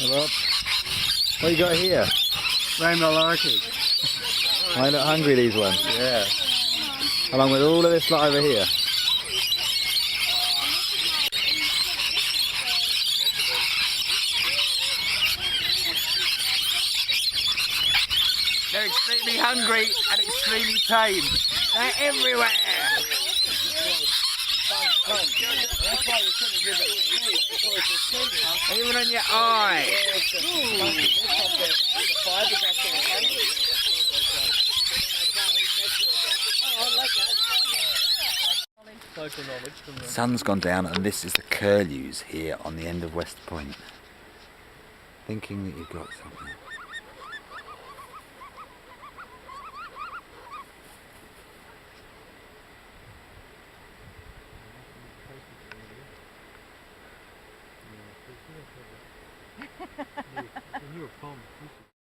Rob, what you got here? Rainbow lorikeets. They look hungry, these ones. Yeah. Along with all of this lot over here. They're extremely hungry and extremely tame. They're everywhere. Even on your eye. The sun's gone down and this is the Curlews here on the end of West Point. Thinking that you've got something. You were